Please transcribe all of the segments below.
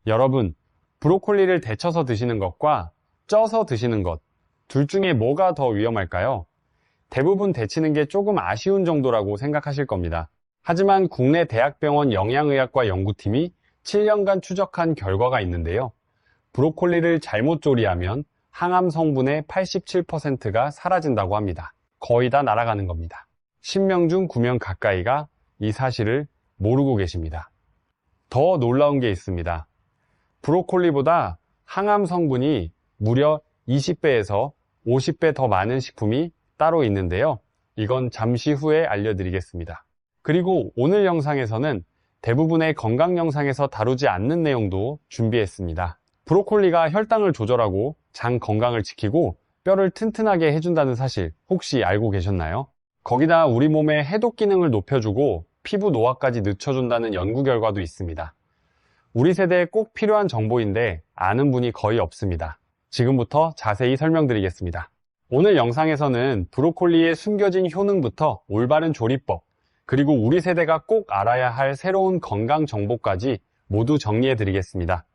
여러분, 브로콜리를 데쳐서 드시는 것과 쪄서 드시는 것, 둘 중에 뭐가 더 위험할까요? 대부분 데치는 게 조금 아쉬운 정도라고 생각하실 겁니다. 하지만 국내 대학병원 영양의학과 연구팀이 7년간 추적한 결과가 있는데요. 브로콜리를 잘못 조리하면 항암 성분의 87%가 사라진다고 합니다. 거의 다 날아가는 겁니다. 10명 중 9명 가까이가 이 사실을 모르고 계십니다. 더 놀라운 게 있습니다. 브로콜리보다 항암 성분이 무려 20배에서 50배 더 많은 식품이 따로 있는데요. 이건 잠시 후에 알려드리겠습니다. 그리고 오늘 영상에서는 대부분의 건강 영상에서 다루지 않는 내용도 준비했습니다. 브로콜리가 혈당을 조절하고 장 건강을 지키고 뼈를 튼튼하게 해준다는 사실 혹시 알고 계셨나요? 거기다 우리 몸의 해독 기능을 높여주고 피부 노화까지 늦춰준다는 연구 결과도 있습니다. 우리 세대에 꼭 필요한 정보인데 아는 분이 거의 없습니다. 지금부터 자세히 설명드리겠습니다. 오늘 영상에서는 브로콜리의 숨겨진 효능부터 올바른 조리법, 그리고 우리 세대가 꼭 알아야 할 새로운 건강 정보까지 모두 정리해 드리겠습니다.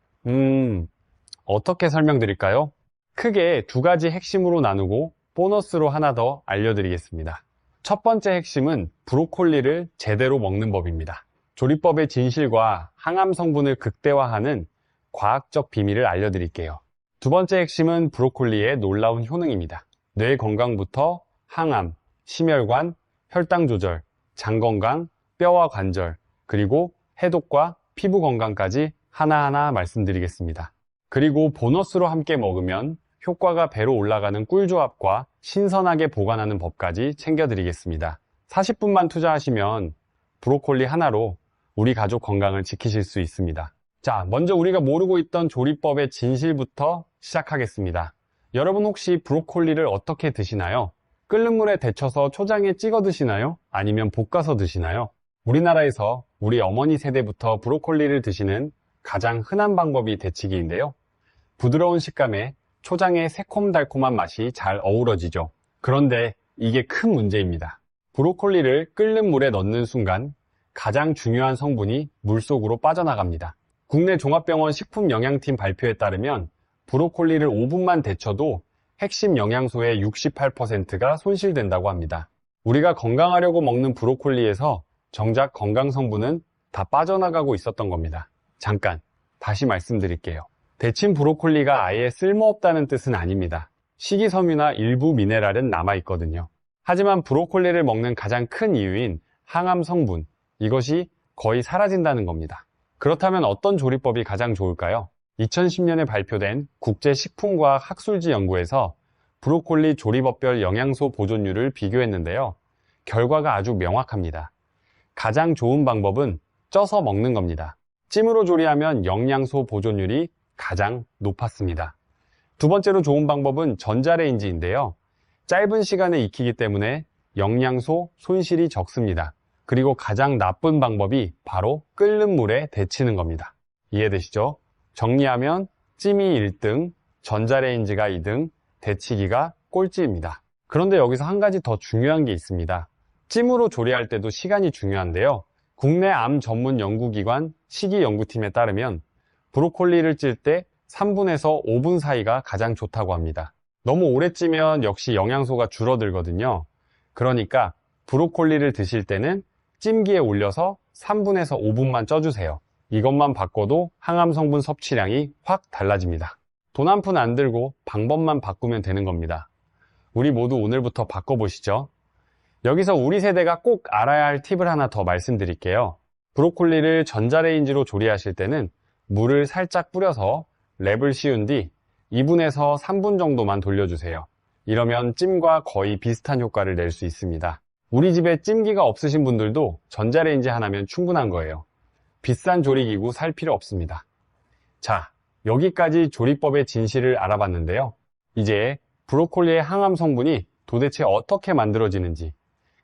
어떻게 설명드릴까요? 크게 두 가지 핵심으로 나누고 보너스로 하나 더 알려드리겠습니다. 첫 번째 핵심은 브로콜리를 제대로 먹는 법입니다. 조리법의 진실과 항암 성분을 극대화하는 과학적 비밀을 알려드릴게요. 두 번째 핵심은 브로콜리의 놀라운 효능입니다. 뇌 건강부터 항암, 심혈관, 혈당 조절, 장 건강, 뼈와 관절, 그리고 해독과 피부 건강까지 하나하나 말씀드리겠습니다. 그리고 보너스로 함께 먹으면 효과가 배로 올라가는 꿀조합과 신선하게 보관하는 법까지 챙겨드리겠습니다. 40분만 투자하시면 브로콜리 하나로 우리 가족 건강을 지키실 수 있습니다. 자, 먼저 우리가 모르고 있던 조리법의 진실부터 시작하겠습니다. 여러분 혹시 브로콜리를 어떻게 드시나요? 끓는 물에 데쳐서 초장에 찍어 드시나요? 아니면 볶아서 드시나요? 우리나라에서 우리 어머니 세대부터 브로콜리를 드시는 가장 흔한 방법이 데치기인데요. 부드러운 식감에 초장의 새콤달콤한 맛이 잘 어우러지죠. 그런데 이게 큰 문제입니다. 브로콜리를 끓는 물에 넣는 순간 가장 중요한 성분이 물속으로 빠져나갑니다. 국내 종합병원 식품영양팀 발표에 따르면 브로콜리를 5분만 데쳐도 핵심 영양소의 68%가 손실된다고 합니다. 우리가 건강하려고 먹는 브로콜리에서 정작 건강 성분은 다 빠져나가고 있었던 겁니다. 잠깐 다시 말씀드릴게요. 데친 브로콜리가 아예 쓸모없다는 뜻은 아닙니다. 식이섬유나 일부 미네랄은 남아있거든요. 하지만 브로콜리를 먹는 가장 큰 이유인 항암 성분, 이것이 거의 사라진다는 겁니다. 그렇다면 어떤 조리법이 가장 좋을까요? 2010년에 발표된 국제식품과학 학술지 연구에서 브로콜리 조리법별 영양소 보존율을 비교했는데요. 결과가 아주 명확합니다. 가장 좋은 방법은 쪄서 먹는 겁니다. 찜으로 조리하면 영양소 보존율이 가장 높았습니다. 두 번째로 좋은 방법은 전자레인지인데요. 짧은 시간에 익히기 때문에 영양소 손실이 적습니다. 그리고 가장 나쁜 방법이 바로 끓는 물에 데치는 겁니다. 이해되시죠? 정리하면 찜이 1등, 전자레인지가 2등, 데치기가 꼴찌입니다. 그런데 여기서 한 가지 더 중요한 게 있습니다. 찜으로 조리할 때도 시간이 중요한데요. 국내 암 전문 연구기관 식이연구팀에 따르면 브로콜리를 찔 때 3분에서 5분 사이가 가장 좋다고 합니다. 너무 오래 찌면 역시 영양소가 줄어들거든요. 그러니까 브로콜리를 드실 때는 찜기에 올려서 3분에서 5분만 쪄주세요. 이것만 바꿔도 항암 성분 섭취량이 확 달라집니다. 돈 한 푼 안 들고 방법만 바꾸면 되는 겁니다. 우리 모두 오늘부터 바꿔보시죠. 여기서 우리 세대가 꼭 알아야 할 팁을 하나 더 말씀드릴게요. 브로콜리를 전자레인지로 조리하실 때는 물을 살짝 뿌려서 랩을 씌운 뒤 2분에서 3분 정도만 돌려주세요. 이러면 찜과 거의 비슷한 효과를 낼 수 있습니다. 우리 집에 찜기가 없으신 분들도 전자레인지 하나면 충분한 거예요. 비싼 조리기구 살 필요 없습니다. 자, 여기까지 조리법의 진실을 알아봤는데요. 이제 브로콜리의 항암 성분이 도대체 어떻게 만들어지는지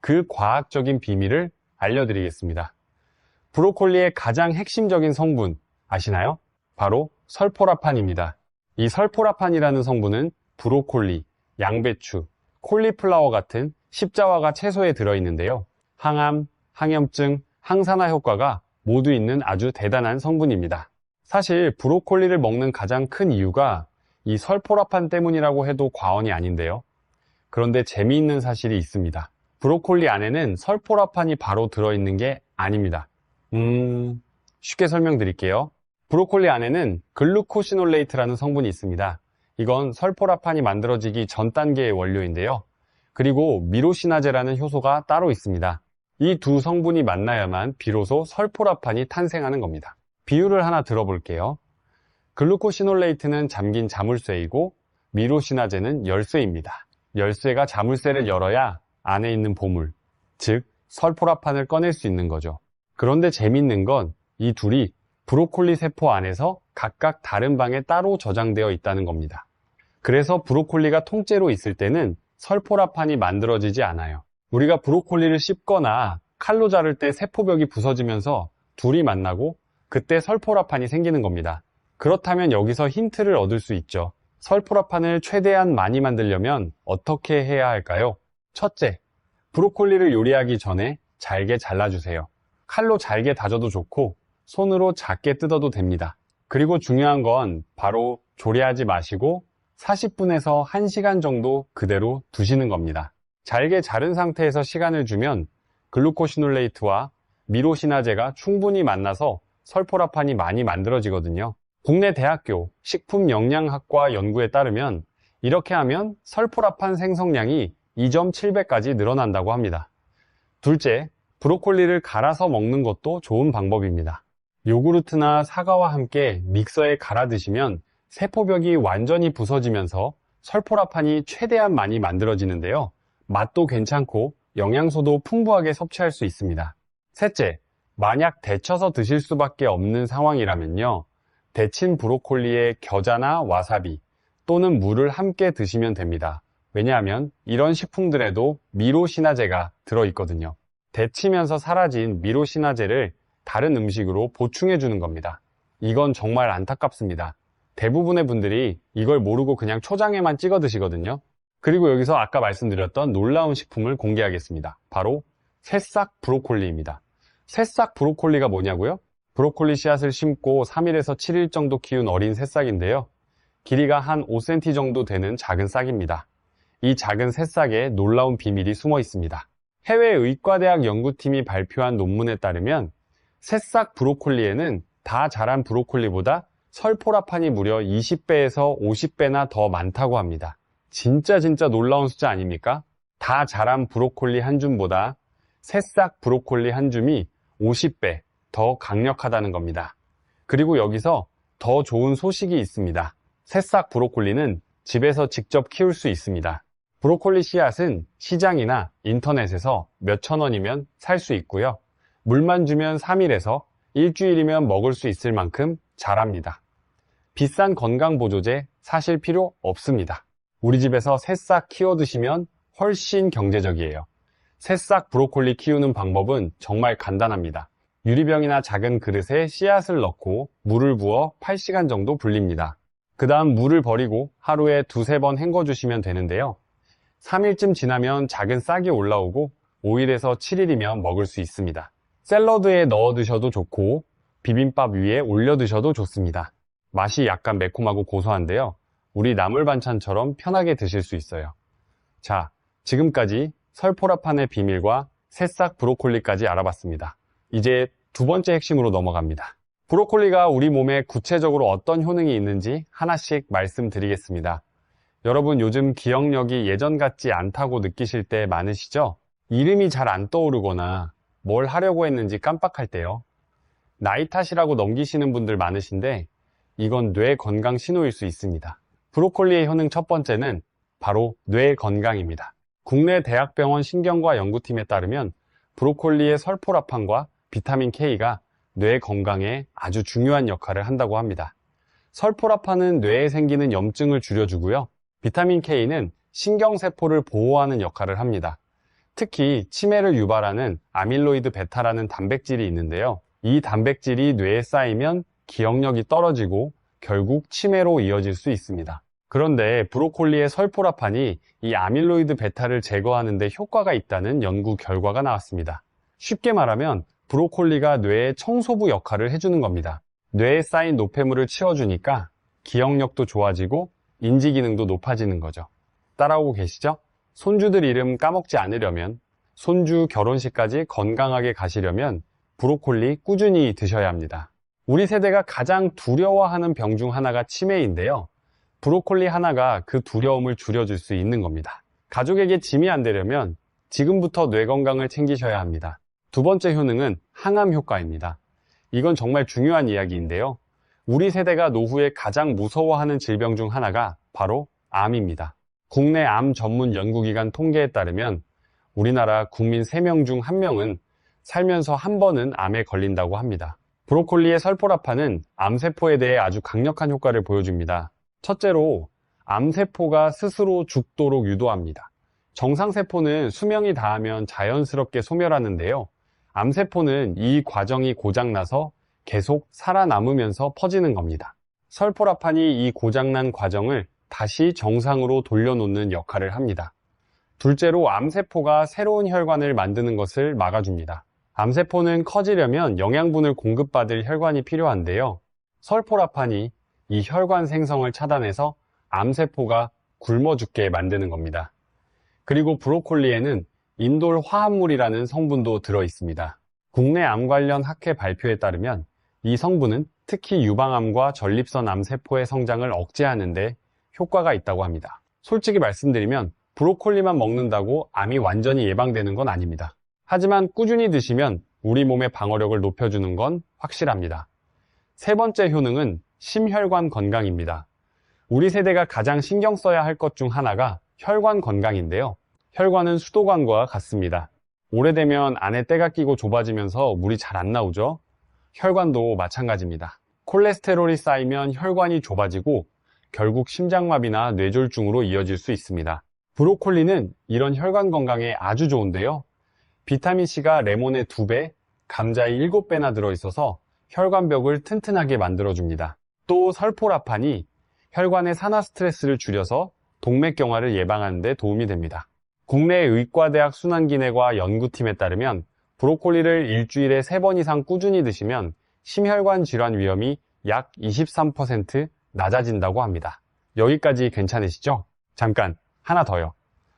그 과학적인 비밀을 알려드리겠습니다. 브로콜리의 가장 핵심적인 성분 아시나요? 바로 설포라판입니다. 이 설포라판이라는 성분은 브로콜리, 양배추, 콜리플라워 같은 십자화가 채소에 들어있는데요. 항암, 항염증, 항산화 효과가 모두 있는 아주 대단한 성분입니다. 사실 브로콜리를 먹는 가장 큰 이유가 이 설포라판 때문이라고 해도 과언이 아닌데요. 그런데 재미있는 사실이 있습니다. 브로콜리 안에는 설포라판이 바로 들어있는 게 아닙니다. 쉽게 설명드릴게요. 브로콜리 안에는 글루코시놀레이트라는 성분이 있습니다. 이건 설포라판이 만들어지기 전 단계의 원료인데요. 그리고 미로시나제라는 효소가 따로 있습니다. 이 두 성분이 만나야만 비로소 설포라판이 탄생하는 겁니다. 비유를 하나 들어볼게요. 글루코시놀레이트는 잠긴 자물쇠이고 미로시나제는 열쇠입니다. 열쇠가 자물쇠를 열어야 안에 있는 보물, 즉 설포라판을 꺼낼 수 있는 거죠. 그런데 재밌는 건 이 둘이 브로콜리 세포 안에서 각각 다른 방에 따로 저장되어 있다는 겁니다. 그래서 브로콜리가 통째로 있을 때는 설포라판이 만들어지지 않아요. 우리가 브로콜리를 씹거나 칼로 자를 때 세포벽이 부서지면서 둘이 만나고 그때 설포라판이 생기는 겁니다. 그렇다면 여기서 힌트를 얻을 수 있죠. 설포라판을 최대한 많이 만들려면 어떻게 해야 할까요? 첫째, 브로콜리를 요리하기 전에 잘게 잘라주세요. 칼로 잘게 다져도 좋고 손으로 작게 뜯어도 됩니다. 그리고 중요한 건 바로 조리하지 마시고 40분에서 1시간 정도 그대로 두시는 겁니다. 잘게 자른 상태에서 시간을 주면 글루코시놀레이트와 미로시나제가 충분히 만나서 설포라판이 많이 만들어지거든요. 국내 대학교 식품영양학과 연구에 따르면 이렇게 하면 설포라판 생성량이 2.7배까지 늘어난다고 합니다. 둘째, 브로콜리를 갈아서 먹는 것도 좋은 방법입니다. 요구르트나 사과와 함께 믹서에 갈아 드시면 세포벽이 완전히 부서지면서 설포라판이 최대한 많이 만들어지는데요. 맛도 괜찮고 영양소도 풍부하게 섭취할 수 있습니다. 셋째, 만약 데쳐서 드실 수밖에 없는 상황이라면요. 데친 브로콜리에 겨자나 와사비 또는 물을 함께 드시면 됩니다. 왜냐하면 이런 식품들에도 미로시나제가 들어있거든요. 데치면서 사라진 미로시나제를 다른 음식으로 보충해 주는 겁니다. 이건 정말 안타깝습니다. 대부분의 분들이 이걸 모르고 그냥 초장에만 찍어 드시거든요. 그리고 여기서 아까 말씀드렸던 놀라운 식품을 공개하겠습니다. 바로 새싹 브로콜리입니다. 새싹 브로콜리가 뭐냐고요? 브로콜리 씨앗을 심고 3일에서 7일 정도 키운 어린 새싹인데요. 길이가 한 5cm 정도 되는 작은 싹입니다. 이 작은 새싹에 놀라운 비밀이 숨어 있습니다. 해외 의과대학 연구팀이 발표한 논문에 따르면 새싹 브로콜리에는 다 자란 브로콜리보다 설포라판이 무려 20배에서 50배나 더 많다고 합니다. 진짜 놀라운 숫자 아닙니까? 다 자란 브로콜리 한 줌보다 새싹 브로콜리 한 줌이 50배 더 강력하다는 겁니다. 그리고 여기서 더 좋은 소식이 있습니다. 새싹 브로콜리는 집에서 직접 키울 수 있습니다. 브로콜리 씨앗은 시장이나 인터넷에서 몇천 원이면 살 수 있고요. 물만 주면 3일에서 일주일이면 먹을 수 있을 만큼 자랍니다. 비싼 건강보조제 사실 필요 없습니다. 우리 집에서 새싹 키워 드시면 훨씬 경제적이에요. 새싹 브로콜리 키우는 방법은 정말 간단합니다. 유리병이나 작은 그릇에 씨앗을 넣고 물을 부어 8시간 정도 불립니다. 그 다음 물을 버리고 하루에 2-3번 헹궈주시면 되는데요. 3일쯤 지나면 작은 싹이 올라오고 5일에서 7일이면 먹을 수 있습니다. 샐러드에 넣어 드셔도 좋고 비빔밥 위에 올려 드셔도 좋습니다. 맛이 약간 매콤하고 고소한데요. 우리 나물 반찬처럼 편하게 드실 수 있어요. 자, 지금까지 설포라판의 비밀과 새싹 브로콜리까지 알아봤습니다. 이제 두 번째 핵심으로 넘어갑니다. 브로콜리가 우리 몸에 구체적으로 어떤 효능이 있는지 하나씩 말씀드리겠습니다. 여러분 요즘 기억력이 예전 같지 않다고 느끼실 때 많으시죠? 이름이 잘 안 떠오르거나 뭘 하려고 했는지 깜빡할 때요. 나이 탓이라고 넘기시는 분들 많으신데 이건 뇌 건강 신호일 수 있습니다. 브로콜리의 효능 첫 번째는 바로 뇌 건강입니다. 국내 대학병원 신경과 연구팀에 따르면 브로콜리의 설포라판과 비타민 K가 뇌 건강에 아주 중요한 역할을 한다고 합니다. 설포라판은 뇌에 생기는 염증을 줄여주고요. 비타민 K는 신경세포를 보호하는 역할을 합니다. 특히 치매를 유발하는 아밀로이드 베타라는 단백질이 있는데요. 이 단백질이 뇌에 쌓이면 기억력이 떨어지고 결국 치매로 이어질 수 있습니다. 그런데 브로콜리의 설포라판이 이 아밀로이드 베타를 제거하는 데 효과가 있다는 연구 결과가 나왔습니다. 쉽게 말하면 브로콜리가 뇌의 청소부 역할을 해주는 겁니다. 뇌에 쌓인 노폐물을 치워주니까 기억력도 좋아지고 인지 기능도 높아지는 거죠. 따라오고 계시죠? 손주들 이름 까먹지 않으려면, 손주 결혼식까지 건강하게 가시려면 브로콜리 꾸준히 드셔야 합니다. 우리 세대가 가장 두려워하는 병 중 하나가 치매인데요. 브로콜리 하나가 그 두려움을 줄여줄 수 있는 겁니다. 가족에게 짐이 안 되려면 지금부터 뇌 건강을 챙기셔야 합니다. 두 번째 효능은 항암 효과입니다. 이건 정말 중요한 이야기인데요. 우리 세대가 노후에 가장 무서워하는 질병 중 하나가 바로 암입니다. 국내 암 전문 연구기관 통계에 따르면 우리나라 국민 3명 중 1명은 살면서 한 번은 암에 걸린다고 합니다. 브로콜리의 설포라판은 암세포에 대해 아주 강력한 효과를 보여줍니다. 첫째로 암세포가 스스로 죽도록 유도합니다. 정상세포는 수명이 다하면 자연스럽게 소멸하는데요. 암세포는 이 과정이 고장나서 계속 살아남으면서 퍼지는 겁니다. 설포라판이 이 고장난 과정을 다시 정상으로 돌려놓는 역할을 합니다. 둘째로 암세포가 새로운 혈관을 만드는 것을 막아줍니다. 암세포는 커지려면 영양분을 공급받을 혈관이 필요한데요. 설포라판이 이 혈관 생성을 차단해서 암세포가 굶어 죽게 만드는 겁니다. 그리고 브로콜리에는 인돌 화합물이라는 성분도 들어 있습니다. 국내 암 관련 학회 발표에 따르면 이 성분은 특히 유방암과 전립선 암세포의 성장을 억제하는 데 효과가 있다고 합니다. 솔직히 말씀드리면 브로콜리만 먹는다고 암이 완전히 예방되는 건 아닙니다. 하지만 꾸준히 드시면 우리 몸의 방어력을 높여주는 건 확실합니다. 세 번째 효능은 심혈관 건강입니다. 우리 세대가 가장 신경 써야 할 것 중 하나가 혈관 건강인데요. 혈관은 수도관과 같습니다. 오래되면 안에 때가 끼고 좁아지면서 물이 잘 안 나오죠. 혈관도 마찬가지입니다. 콜레스테롤이 쌓이면 혈관이 좁아지고 결국 심장마비나 뇌졸중으로 이어질 수 있습니다. 브로콜리는 이런 혈관 건강에 아주 좋은데요. 비타민C가 레몬의 2배, 감자의 7배나 들어있어서 혈관벽을 튼튼하게 만들어줍니다. 또 설포라판이 혈관의 산화 스트레스를 줄여서 동맥경화를 예방하는 데 도움이 됩니다. 국내 의과대학 순환기내과 연구팀에 따르면 브로콜리를 일주일에 3번 이상 꾸준히 드시면 심혈관 질환 위험이 약 23% 낮아진다고 합니다. 여기까지 괜찮으시죠? 잠깐 하나 더요.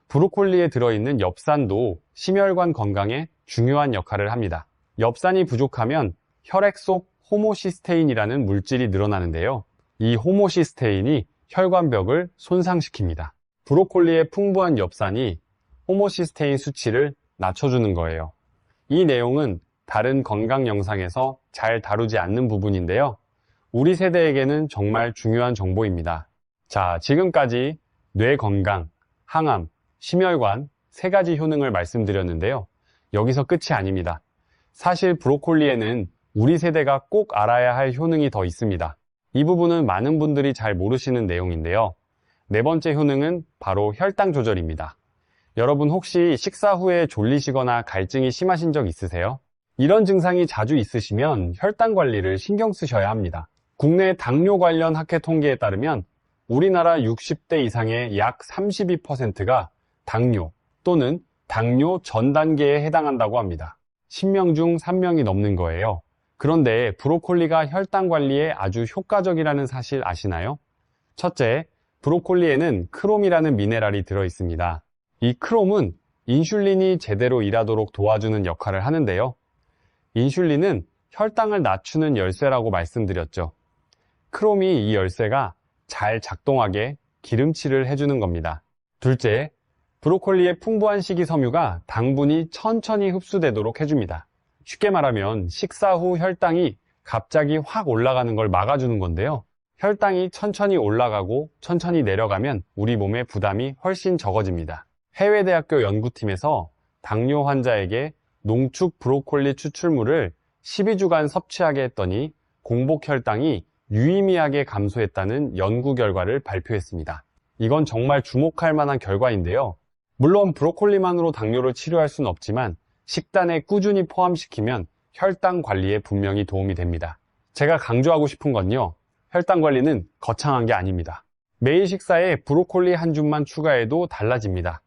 브로콜리에 들어있는 엽산도 심혈관 건강에 중요한 역할을 합니다. 엽산이 부족하면 혈액 속 호모시스테인이라는 물질이 늘어나는데요. 이 호모시스테인이 혈관벽을 손상시킵니다. 브로콜리의 풍부한 엽산이 호모시스테인 수치를 낮춰주는 거예요. 이 내용은 다른 건강 영상에서 잘 다루지 않는 부분인데요. 우리 세대에게는 정말 중요한 정보입니다. 자, 지금까지 뇌 건강, 항암, 심혈관 3가지 효능을 말씀드렸는데요. 여기서 끝이 아닙니다. 사실 브로콜리에는 우리 세대가 꼭 알아야 할 효능이 더 있습니다. 이 부분은 많은 분들이 잘 모르시는 내용인데요. 네 번째 효능은 바로 혈당 조절입니다. 여러분 혹시 식사 후에 졸리시거나 갈증이 심하신 적 있으세요? 이런 증상이 자주 있으시면 혈당 관리를 신경 쓰셔야 합니다. 국내 당뇨 관련 학회 통계에 따르면 우리나라 60대 이상의 약 32%가 당뇨 또는 당뇨 전 단계에 해당한다고 합니다. 10명 중 3명이 넘는 거예요. 그런데 브로콜리가 혈당 관리에 아주 효과적이라는 사실 아시나요? 첫째, 브로콜리에는 크롬이라는 미네랄이 들어 있습니다. 이 크롬은 인슐린이 제대로 일하도록 도와주는 역할을 하는데요. 인슐린은 혈당을 낮추는 열쇠라고 말씀드렸죠. 크롬이 이 열쇠가 잘 작동하게 기름칠을 해주는 겁니다. 둘째, 브로콜리의 풍부한 식이섬유가 당분이 천천히 흡수되도록 해줍니다. 쉽게 말하면 식사 후 혈당이 갑자기 확 올라가는 걸 막아주는 건데요. 혈당이 천천히 올라가고 천천히 내려가면 우리 몸의 부담이 훨씬 적어집니다. 해외 대학교 연구팀에서 당뇨 환자에게 농축 브로콜리 추출물을 12주간 섭취하게 했더니 공복 혈당이 유의미하게 감소했다는 연구 결과를 발표했습니다. 이건 정말 주목할 만한 결과인데요. 물론 브로콜리만으로 당뇨를 치료할 수는 없지만 식단에 꾸준히 포함시키면 혈당 관리에 분명히 도움이 됩니다. 제가 강조하고 싶은 건요. 혈당 관리는 거창한 게 아닙니다. 매일 식사에 브로콜리 한 줌만 추가해도 달라집니다.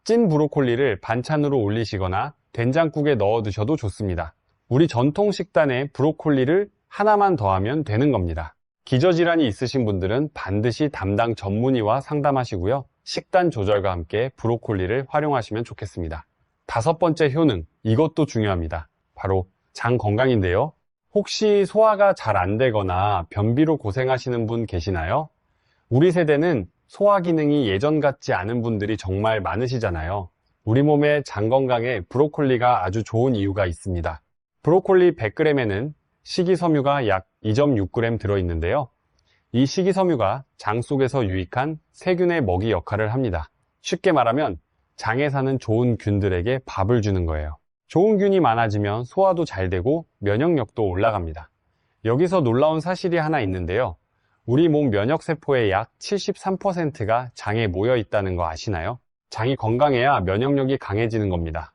찐 브로콜리를 반찬으로 올리시거나 된장국에 넣어 드셔도 좋습니다. 우리 전통 식단에 브로콜리를 하나만 더하면 되는 겁니다. 기저질환이 있으신 분들은 반드시 담당 전문의와 상담하시고요. 식단 조절과 함께 브로콜리를 활용하시면 좋겠습니다. 5번째 효능, 이것도 중요합니다. 바로 장 건강인데요. 혹시 소화가 잘 안 되거나 변비로 고생하시는 분 계시나요? 우리 세대는 소화 기능이 예전 같지 않은 분들이 정말 많으시잖아요. 우리 몸의 장 건강에 브로콜리가 아주 좋은 이유가 있습니다. 브로콜리 100g에는 식이섬유가 약 2.6g 들어있는데요. 이 식이섬유가 장 속에서 유익한 세균의 먹이 역할을 합니다. 쉽게 말하면 장에 사는 좋은 균들에게 밥을 주는 거예요. 좋은 균이 많아지면 소화도 잘 되고 면역력도 올라갑니다. 여기서 놀라운 사실이 하나 있는데요. 우리 몸 면역세포의 약 73%가 장에 모여 있다는 거 아시나요? 장이 건강해야 면역력이 강해지는 겁니다.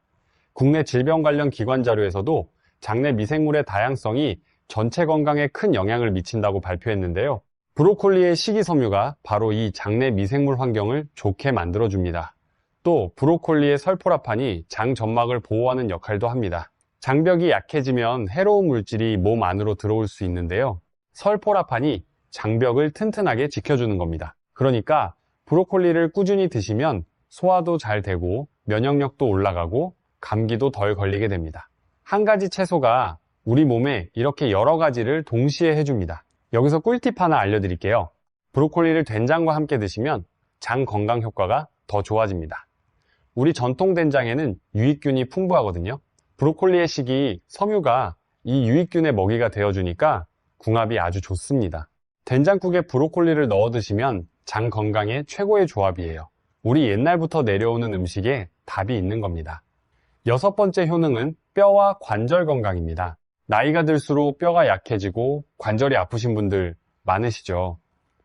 국내 질병 관련 기관 자료에서도 장내 미생물의 다양성이 전체 건강에 큰 영향을 미친다고 발표했는데요. 브로콜리의 식이섬유가 바로 이 장내 미생물 환경을 좋게 만들어줍니다. 또 브로콜리의 설포라판이 장 점막을 보호하는 역할도 합니다. 장벽이 약해지면 해로운 물질이 몸 안으로 들어올 수 있는데요. 설포라판이 장벽을 튼튼하게 지켜주는 겁니다. 그러니까 브로콜리를 꾸준히 드시면 소화도 잘 되고 면역력도 올라가고 감기도 덜 걸리게 됩니다. 한 가지 채소가 우리 몸에 이렇게 여러 가지를 동시에 해줍니다. 여기서 꿀팁 하나 알려드릴게요. 브로콜리를 된장과 함께 드시면 장 건강 효과가 더 좋아집니다. 우리 전통 된장에는 유익균이 풍부하거든요. 브로콜리의 식이 섬유가 이 유익균의 먹이가 되어주니까 궁합이 아주 좋습니다. 된장국에 브로콜리를 넣어 드시면 장 건강에 최고의 조합이에요. 우리 옛날부터 내려오는 음식에 답이 있는 겁니다. 6번째 효능은 뼈와 관절 건강입니다. 나이가 들수록 뼈가 약해지고 관절이 아프신 분들 많으시죠.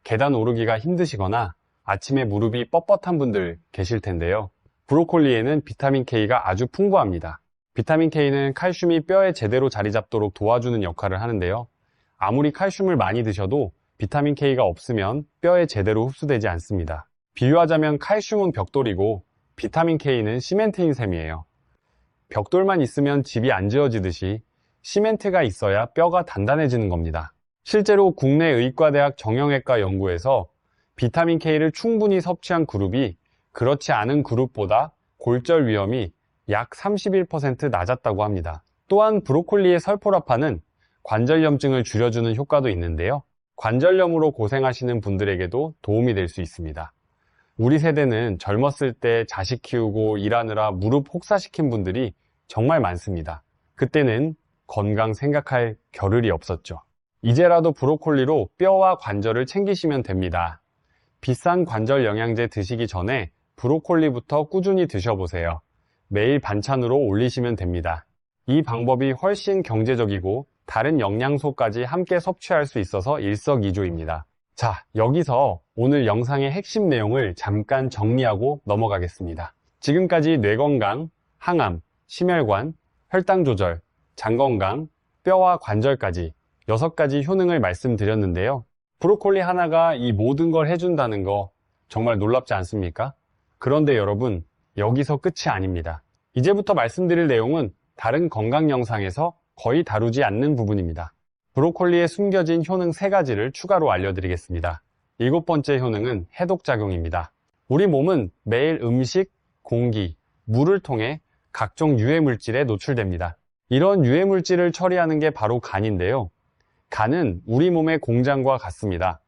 계단 오르기가 힘드시거나 아침에 무릎이 뻣뻣한 분들 계실 텐데요. 브로콜리에는 비타민 K가 아주 풍부합니다. 비타민 K는 칼슘이 뼈에 제대로 자리 잡도록 도와주는 역할을 하는데요. 아무리 칼슘을 많이 드셔도 비타민 K가 없으면 뼈에 제대로 흡수되지 않습니다. 비유하자면 칼슘은 벽돌이고 비타민 K는 시멘트인 셈이에요. 벽돌만 있으면 집이 안 지어지듯이 시멘트가 있어야 뼈가 단단해지는 겁니다. 실제로 국내 의과대학 정형외과 연구에서 비타민 K를 충분히 섭취한 그룹이 그렇지 않은 그룹보다 골절 위험이 약 31% 낮았다고 합니다. 또한 브로콜리의 설포라판은 관절염증을 줄여주는 효과도 있는데요. 관절염으로 고생하시는 분들에게도 도움이 될 수 있습니다. 우리 세대는 젊었을 때 자식 키우고 일하느라 무릎 혹사시킨 분들이 정말 많습니다. 그때는 건강 생각할 겨를이 없었죠. 이제라도 브로콜리로 뼈와 관절을 챙기시면 됩니다. 비싼 관절 영양제 드시기 전에 브로콜리부터 꾸준히 드셔보세요. 매일 반찬으로 올리시면 됩니다. 이 방법이 훨씬 경제적이고 다른 영양소까지 함께 섭취할 수 있어서 일석이조입니다. 자, 여기서 오늘 영상의 핵심 내용을 잠깐 정리하고 넘어가겠습니다. 지금까지 뇌건강, 항암, 심혈관, 혈당 조절, 장 건강, 뼈와 관절까지 6가지 효능을 말씀드렸는데요. 브로콜리 하나가 이 모든 걸 해준다는 거 정말 놀랍지 않습니까? 그런데 여러분, 여기서 끝이 아닙니다. 이제부터 말씀드릴 내용은 다른 건강 영상에서 거의 다루지 않는 부분입니다. 브로콜리에 숨겨진 효능 3가지를 추가로 알려드리겠습니다. 7번째 효능은 해독작용입니다. 우리 몸은 매일 음식, 공기, 물을 통해 각종 유해물질에 노출됩니다. 이런 유해물질을 처리하는 게 바로 간인데요. 간은 우리 몸의 공장과 같습니다.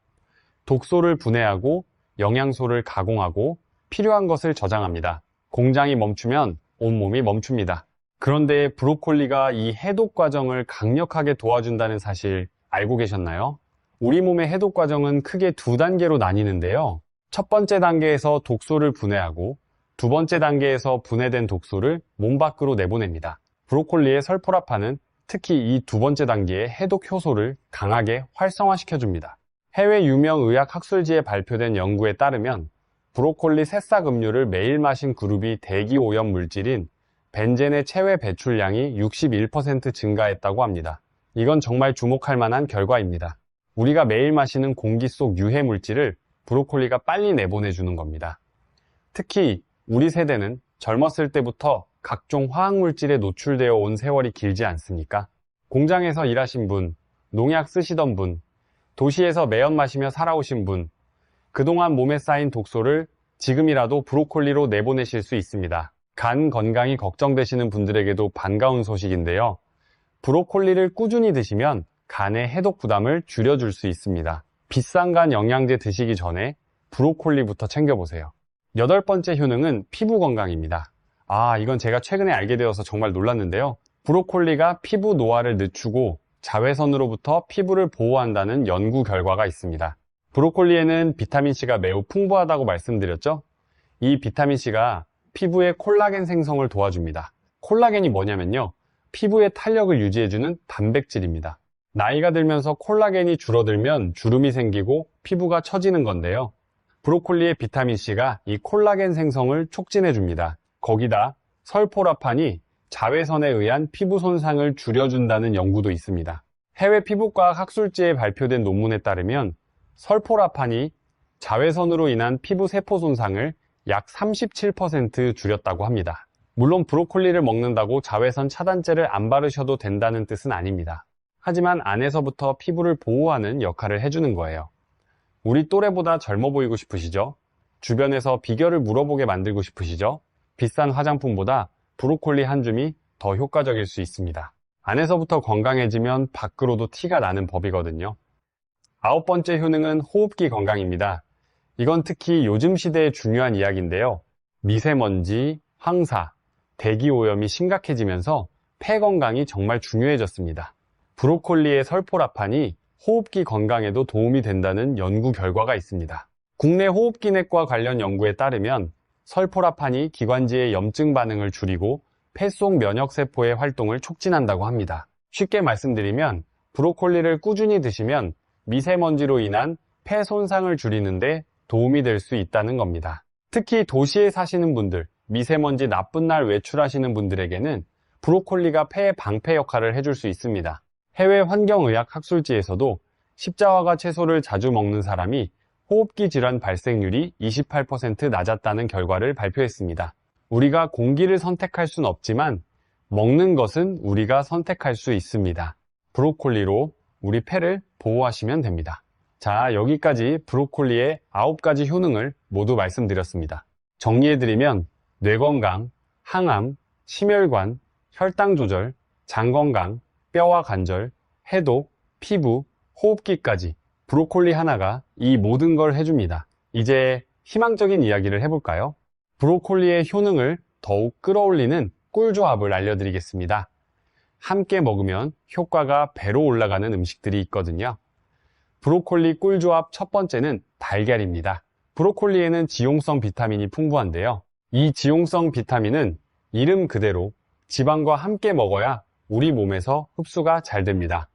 독소를 분해하고 영양소를 가공하고 필요한 것을 저장합니다. 공장이 멈추면 온몸이 멈춥니다. 그런데 브로콜리가 이 해독 과정을 강력하게 도와준다는 사실 알고 계셨나요? 우리 몸의 해독 과정은 크게 2단계로 나뉘는데요. 첫 번째 단계에서 독소를 분해하고 두 번째 단계에서 분해된 독소를 몸 밖으로 내보냅니다. 브로콜리의 설포라판은 특히 이 2번째 단계의 해독 효소를 강하게 활성화시켜줍니다. 해외 유명 의학 학술지에 발표된 연구에 따르면 브로콜리 새싹 음료를 매일 마신 그룹이 대기 오염 물질인 벤젠의 체외 배출량이 61% 증가했다고 합니다. 이건 정말 주목할 만한 결과입니다. 우리가 매일 마시는 공기 속 유해 물질을 브로콜리가 빨리 내보내주는 겁니다. 특히 우리 세대는 젊었을 때부터 각종 화학물질에 노출되어 온 세월이 길지 않습니까? 공장에서 일하신 분, 농약 쓰시던 분, 도시에서 매연 마시며 살아오신 분, 그동안 몸에 쌓인 독소를 지금이라도 브로콜리로 내보내실 수 있습니다. 간 건강이 걱정되시는 분들에게도 반가운 소식인데요. 브로콜리를 꾸준히 드시면 간의 해독 부담을 줄여줄 수 있습니다. 비싼 간 영양제 드시기 전에 브로콜리부터 챙겨보세요. 8번째 효능은 피부 건강입니다. 이건 제가 최근에 알게 되어서 정말 놀랐는데요. 브로콜리가 피부 노화를 늦추고 자외선으로부터 피부를 보호한다는 연구 결과가 있습니다. 브로콜리에는 비타민C가 매우 풍부하다고 말씀드렸죠? 이 비타민C가 피부의 콜라겐 생성을 도와줍니다. 콜라겐이 뭐냐면요, 피부의 탄력을 유지해주는 단백질입니다. 나이가 들면서 콜라겐이 줄어들면 주름이 생기고 피부가 처지는 건데요. 브로콜리의 비타민C가 이 콜라겐 생성을 촉진해줍니다. 거기다 설포라판이 자외선에 의한 피부 손상을 줄여준다는 연구도 있습니다. 해외 피부과학 학술지에 발표된 논문에 따르면 설포라판이 자외선으로 인한 피부 세포 손상을 약 37% 줄였다고 합니다. 물론 브로콜리를 먹는다고 자외선 차단제를 안 바르셔도 된다는 뜻은 아닙니다. 하지만 안에서부터 피부를 보호하는 역할을 해주는 거예요. 우리 또래보다 젊어 보이고 싶으시죠? 주변에서 비결을 물어보게 만들고 싶으시죠? 비싼 화장품보다 브로콜리 한 줌이 더 효과적일 수 있습니다. 안에서부터 건강해지면 밖으로도 티가 나는 법이거든요. 9번째 효능은 호흡기 건강입니다. 이건 특히 요즘 시대에 중요한 이야기인데요. 미세먼지, 황사, 대기오염이 심각해지면서 폐 건강이 정말 중요해졌습니다. 브로콜리의 설포라판이 호흡기 건강에도 도움이 된다는 연구 결과가 있습니다. 국내 호흡기내과 관련 연구에 따르면 설포라판이 기관지의 염증 반응을 줄이고 폐 속 면역세포의 활동을 촉진한다고 합니다. 쉽게 말씀드리면 브로콜리를 꾸준히 드시면 미세먼지로 인한 폐 손상을 줄이는데 도움이 될 수 있다는 겁니다. 특히 도시에 사시는 분들, 미세먼지 나쁜 날 외출하시는 분들에게는 브로콜리가 폐의 방패 역할을 해줄 수 있습니다. 해외 환경의학 학술지에서도 십자화과 채소를 자주 먹는 사람이 호흡기 질환 발생률이 28% 낮았다는 결과를 발표했습니다. 우리가 공기를 선택할 수는 없지만 먹는 것은 우리가 선택할 수 있습니다. 브로콜리로 우리 폐를 보호하시면 됩니다. 자, 여기까지 브로콜리의 9가지 효능을 모두 말씀드렸습니다. 정리해드리면 뇌건강, 항암, 심혈관, 혈당 조절, 장 건강, 뼈와 관절, 해독, 피부, 호흡기까지 브로콜리 하나가 이 모든 걸 해줍니다. 이제 희망적인 이야기를 해볼까요? 브로콜리의 효능을 더욱 끌어올리는 꿀조합을 알려드리겠습니다. 함께 먹으면 효과가 배로 올라가는 음식들이 있거든요. 브로콜리 꿀조합 첫 번째는 달걀입니다. 브로콜리에는 지용성 비타민이 풍부한데요. 이 지용성 비타민은 이름 그대로 지방과 함께 먹어야 우리 몸에서 흡수가 잘 됩니다.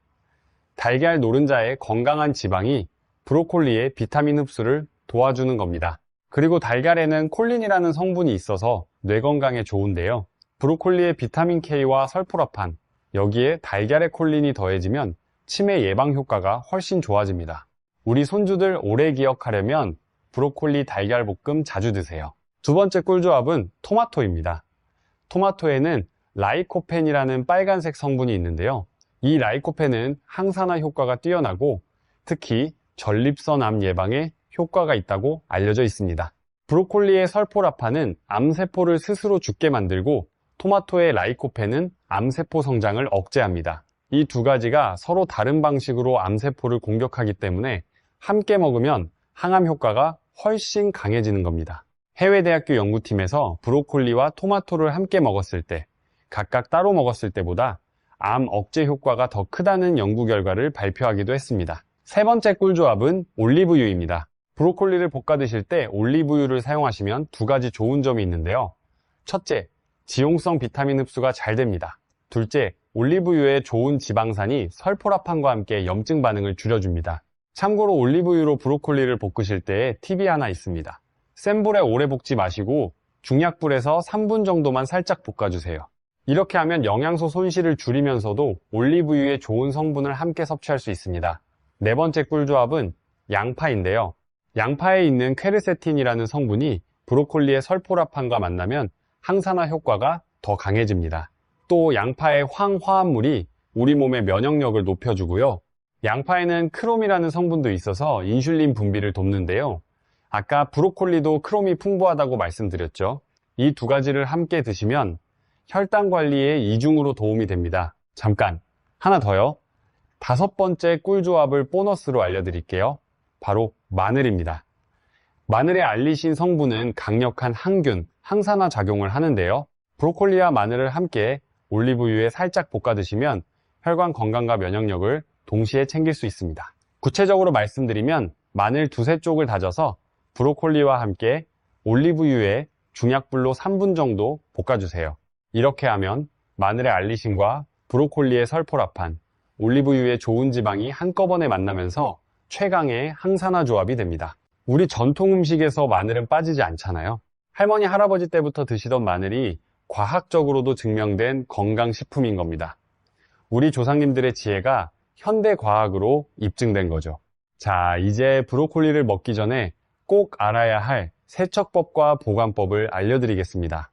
달걀 노른자의 건강한 지방이 브로콜리의 비타민 흡수를 도와주는 겁니다. 그리고 달걀에는 콜린이라는 성분이 있어서 뇌 건강에 좋은데요. 브로콜리의 비타민 K와 설포라판, 여기에 달걀의 콜린이 더해지면 치매 예방 효과가 훨씬 좋아집니다. 우리 손주들 오래 기억하려면 브로콜리 달걀 볶음 자주 드세요. 두 번째 꿀조합은 토마토입니다. 토마토에는 라이코펜이라는 빨간색 성분이 있는데요. 이 라이코펜은 항산화 효과가 뛰어나고 특히 전립선 암 예방에 효과가 있다고 알려져 있습니다. 브로콜리의 설포라판은 암세포를 스스로 죽게 만들고 토마토의 라이코펜은 암세포 성장을 억제합니다. 이 두 가지가 서로 다른 방식으로 암세포를 공격하기 때문에 함께 먹으면 항암 효과가 훨씬 강해지는 겁니다. 해외 대학교 연구팀에서 브로콜리와 토마토를 함께 먹었을 때 각각 따로 먹었을 때보다 암 억제 효과가 더 크다는 연구 결과를 발표하기도 했습니다. 세 번째 꿀조합은 올리브유입니다. 브로콜리를 볶아 드실 때 올리브유를 사용하시면 두 가지 좋은 점이 있는데요. 첫째, 지용성 비타민 흡수가 잘 됩니다. 둘째, 올리브유의 좋은 지방산이 설포라판과 함께 염증 반응을 줄여줍니다. 참고로 올리브유로 브로콜리를 볶으실 때 팁이 하나 있습니다. 센 불에 오래 볶지 마시고 중약불에서 3분 정도만 살짝 볶아주세요. 이렇게 하면 영양소 손실을 줄이면서도 올리브유의 좋은 성분을 함께 섭취할 수 있습니다. 네 번째 꿀조합은 양파인데요. 양파에 있는 퀘르세틴이라는 성분이 브로콜리의 설포라판과 만나면 항산화 효과가 더 강해집니다. 또 양파의 황화합물이 우리 몸의 면역력을 높여주고요. 양파에는 크롬이라는 성분도 있어서 인슐린 분비를 돕는데요. 아까 브로콜리도 크롬이 풍부하다고 말씀드렸죠. 이 두 가지를 함께 드시면 혈당 관리에 이중으로 도움이 됩니다. 잠깐, 하나 더요. 5번째 꿀조합을 보너스로 알려드릴게요. 바로 마늘입니다. 마늘의 알리신 성분은 강력한 항균, 항산화 작용을 하는데요. 브로콜리와 마늘을 함께 올리브유에 살짝 볶아 드시면 혈관 건강과 면역력을 동시에 챙길 수 있습니다. 구체적으로 말씀드리면 마늘 두세 쪽을 다져서 브로콜리와 함께 올리브유에 중약불로 3분 정도 볶아주세요. 이렇게 하면 마늘의 알리신과 브로콜리의 설포라판, 올리브유의 좋은 지방이 한꺼번에 만나면서 최강의 항산화 조합이 됩니다. 우리 전통 음식에서 마늘은 빠지지 않잖아요. 할머니, 할아버지 때부터 드시던 마늘이 과학적으로도 증명된 건강식품인 겁니다. 우리 조상님들의 지혜가 현대과학으로 입증된 거죠. 자, 이제 브로콜리를 먹기 전에 꼭 알아야 할 세척법과 보관법을 알려드리겠습니다.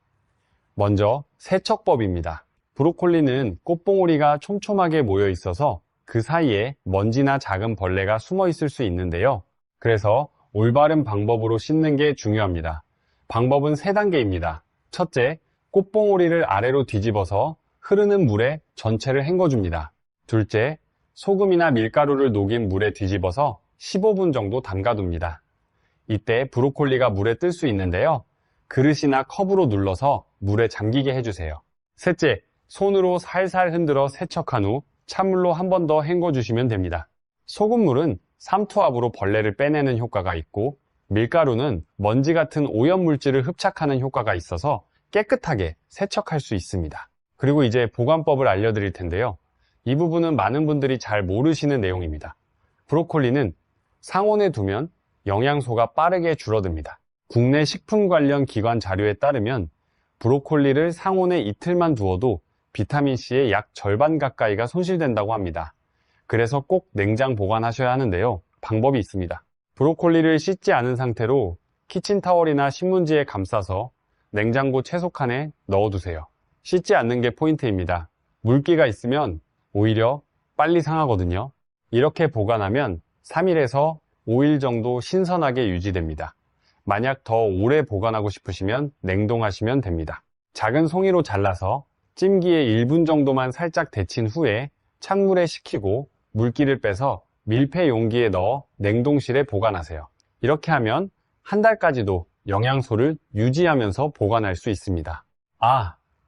먼저 세척법입니다. 브로콜리는 꽃봉오리가 촘촘하게 모여 있어서 그 사이에 먼지나 작은 벌레가 숨어 있을 수 있는데요. 그래서 올바른 방법으로 씻는 게 중요합니다. 방법은 3단계입니다. 첫째, 꽃봉오리를 아래로 뒤집어서 흐르는 물에 전체를 헹궈줍니다. 둘째, 소금이나 밀가루를 녹인 물에 뒤집어서 15분 정도 담가둡니다. 이때 브로콜리가 물에 뜰 수 있는데요. 그릇이나 컵으로 눌러서 물에 잠기게 해주세요. 셋째, 손으로 살살 흔들어 세척한 후 찬물로 한 번 더 헹궈주시면 됩니다. 소금물은 삼투압으로 벌레를 빼내는 효과가 있고, 밀가루는 먼지 같은 오염물질을 흡착하는 효과가 있어서 깨끗하게 세척할 수 있습니다. 그리고 이제 보관법을 알려드릴 텐데요. 이 부분은 많은 분들이 잘 모르시는 내용입니다. 브로콜리는 상온에 두면 영양소가 빠르게 줄어듭니다. 국내 식품 관련 기관 자료에 따르면 브로콜리를 상온에 이틀만 두어도 비타민C의 약 절반 가까이가 손실된다고 합니다. 그래서 꼭 냉장 보관하셔야 하는데요. 방법이 있습니다. 브로콜리를 씻지 않은 상태로 키친타월이나 신문지에 감싸서 냉장고 채소칸에 넣어두세요. 씻지 않는 게 포인트입니다. 물기가 있으면 오히려 빨리 상하거든요. 이렇게 보관하면 3일에서 5일 정도 신선하게 유지됩니다. 만약 더 오래 보관하고 싶으시면 냉동하시면 됩니다. 작은 송이로 잘라서 찜기에 1분 정도만 살짝 데친 후에 찬물에 식히고 물기를 빼서 밀폐 용기에 넣어 냉동실에 보관하세요. 이렇게 하면 한 달까지도 영양소를 유지하면서 보관할 수 있습니다.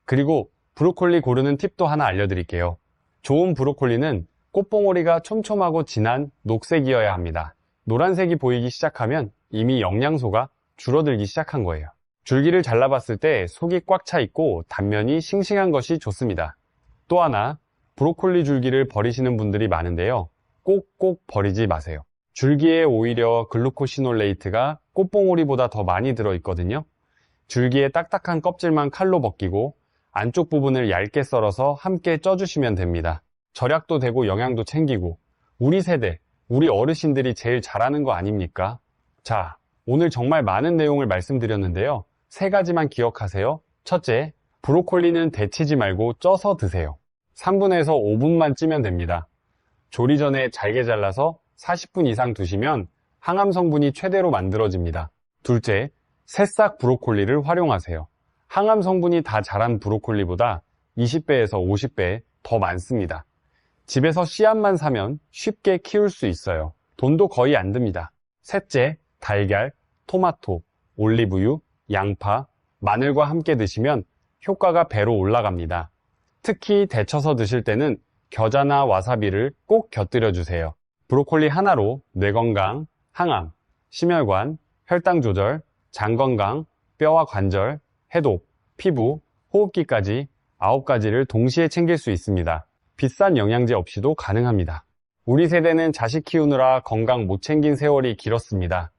그리고 브로콜리 고르는 팁도 하나 알려드릴게요. 좋은 브로콜리는 꽃봉오리가 촘촘하고 진한 녹색이어야 합니다. 노란색이 보이기 시작하면 이미 영양소가 줄어들기 시작한 거예요. 줄기를 잘라봤을 때 속이 꽉 차 있고 단면이 싱싱한 것이 좋습니다. 또 하나, 브로콜리 줄기를 버리시는 분들이 많은데요. 꼭 버리지 마세요. 줄기에 오히려 글루코시놀레이트가 꽃봉오리보다 더 많이 들어있거든요. 줄기의 딱딱한 껍질만 칼로 벗기고 안쪽 부분을 얇게 썰어서 함께 쪄주시면 됩니다. 절약도 되고 영양도 챙기고 우리 세대, 우리 어르신들이 제일 잘하는 거 아닙니까? 자, 오늘 정말 많은 내용을 말씀드렸는데요. 3가지만 기억하세요. 첫째, 브로콜리는 데치지 말고 쪄서 드세요. 3분에서 5분만 찌면 됩니다. 조리 전에 잘게 잘라서 40분 이상 두시면 항암 성분이 최대로 만들어집니다. 둘째, 새싹 브로콜리를 활용하세요. 항암 성분이 다 자란 브로콜리보다 20배에서 50배 더 많습니다. 집에서 씨앗만 사면 쉽게 키울 수 있어요. 돈도 거의 안 듭니다. 셋째, 달걀, 토마토, 올리브유, 양파, 마늘과 함께 드시면 효과가 배로 올라갑니다. 특히 데쳐서 드실 때는 겨자나 와사비를 꼭 곁들여 주세요. 브로콜리 하나로 뇌 건강, 항암, 심혈관, 혈당 조절, 장 건강, 뼈와 관절, 해독, 피부, 호흡기까지 9가지를 동시에 챙길 수 있습니다. 비싼 영양제 없이도 가능합니다. 우리 세대는 자식 키우느라 건강 못 챙긴 세월이 길었습니다.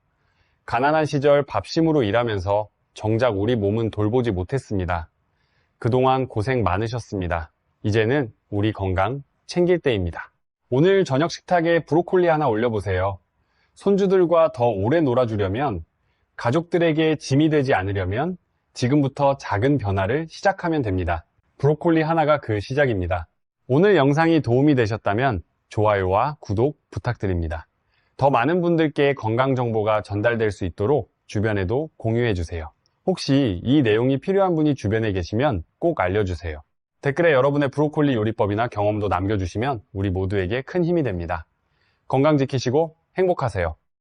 가난한 시절 밥심으로 일하면서 정작 우리 몸은 돌보지 못했습니다. 그동안 고생 많으셨습니다. 이제는 우리 건강 챙길 때입니다. 오늘 저녁 식탁에 브로콜리 하나 올려보세요. 손주들과 더 오래 놀아주려면, 가족들에게 짐이 되지 않으려면 지금부터 작은 변화를 시작하면 됩니다. 브로콜리 하나가 그 시작입니다. 오늘 영상이 도움이 되셨다면 좋아요와 구독 부탁드립니다. 더 많은 분들께 건강 정보가 전달될 수 있도록 주변에도 공유해주세요. 혹시 이 내용이 필요한 분이 주변에 계시면 꼭 알려주세요. 댓글에 여러분의 브로콜리 요리법이나 경험도 남겨주시면 우리 모두에게 큰 힘이 됩니다. 건강 지키시고 행복하세요.